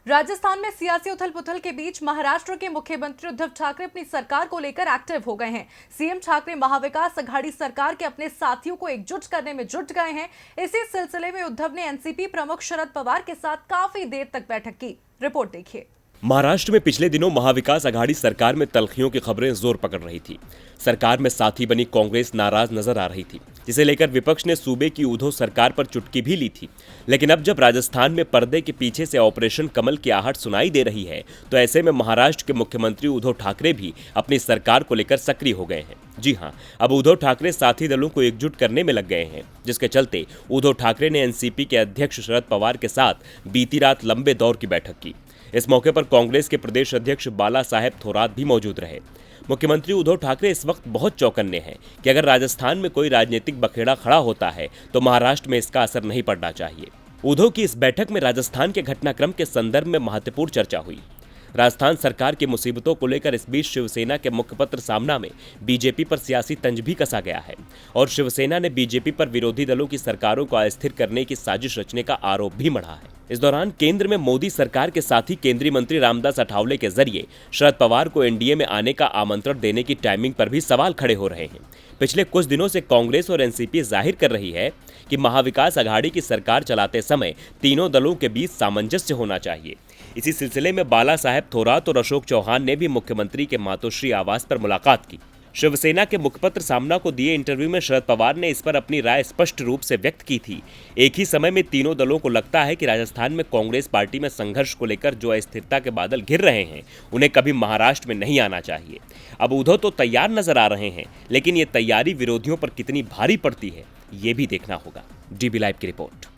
राजस्थान में सियासी उथल-पुथल के बीच महाराष्ट्र के मुख्यमंत्री उद्धव ठाकरे अपनी सरकार को लेकर एक्टिव हो गए हैं। सीएम ठाकरे महाविकास अघाड़ी सरकार के अपने साथियों को एकजुट करने में जुट गए हैं। इसी सिलसिले में उद्धव ने एनसीपी प्रमुख शरद पवार के साथ काफी देर तक बैठक की। रिपोर्ट देखिए। महाराष्ट्र में पिछले दिनों महाविकास अघाड़ी सरकार में तल्खियों की खबरें जोर पकड़ रही थी। सरकार में साथी बनी कांग्रेस नाराज नजर आ रही थी, जिसे लेकर विपक्ष ने सूबे की उद्धव सरकार पर चुटकी भी ली थी। लेकिन अब जब राजस्थान में पर्दे के पीछे से ऑपरेशन कमल की आहट सुनाई दे रही है, तो ऐसे में महाराष्ट्र के मुख्यमंत्री उद्धव ठाकरे भी अपनी सरकार को लेकर सक्रिय हो गए हैं। जी हां, अब उद्धव ठाकरे साथी दलों को एकजुट करने में लग गए हैं, जिसके चलते उद्धव ठाकरे ने एनसीपी के अध्यक्ष शरद पवार के साथ बीती रात लंबे दौर की बैठक की। इस मौके पर कांग्रेस के प्रदेश अध्यक्ष बाला साहेब थोरात भी मौजूद रहे। मुख्यमंत्री उद्धव ठाकरे इस वक्त बहुत चौकन्ने हैं कि अगर राजस्थान में कोई राजनीतिक बखेड़ा खड़ा होता है तो महाराष्ट्र में इसका असर नहीं पड़ना चाहिए। उद्धव की इस बैठक में राजस्थान के घटनाक्रम के संदर्भ में महत्वपूर्ण चर्चा हुई। राजस्थान सरकार की मुसीबतों को लेकर इस बीच शिवसेना के मुखपत्र सामना में बीजेपी पर सियासी तंज भी कसा गया है और शिवसेना ने बीजेपी पर विरोधी दलों की सरकारों को अस्थिर करने की साजिश रचने का आरोप भी मढ़ा है। इस दौरान केंद्र में मोदी सरकार के साथ ही केंद्रीय मंत्री रामदास अठावले के जरिए शरद पवार को एनडीए में आने का आमंत्रण देने की टाइमिंग पर भी सवाल खड़े हो रहे हैं। पिछले कुछ दिनों से कांग्रेस और एनसीपी जाहिर कर रही है कि महाविकास अघाड़ी की सरकार चलाते समय तीनों दलों के बीच सामंजस्य होना चाहिए। इसी सिलसिले में बाला साहेब थोरात और अशोक चौहान ने भी मुख्यमंत्री के मातोश्री आवास पर मुलाकात की। शिवसेना के मुखपत्र सामना को दिए इंटरव्यू में शरद पवार ने इस पर अपनी राय स्पष्ट रूप से व्यक्त की थी। एक ही समय में तीनों दलों को लगता है कि राजस्थान में कांग्रेस पार्टी में संघर्ष को लेकर जो अस्थिरता के बादल घिर रहे हैं, उन्हें कभी महाराष्ट्र में नहीं आना चाहिए। अब उद्धव तो तैयार नजर आ रहे हैं, लेकिन ये तैयारी विरोधियों पर कितनी भारी पड़ती है, ये भी देखना होगा। डीबी लाइव की रिपोर्ट।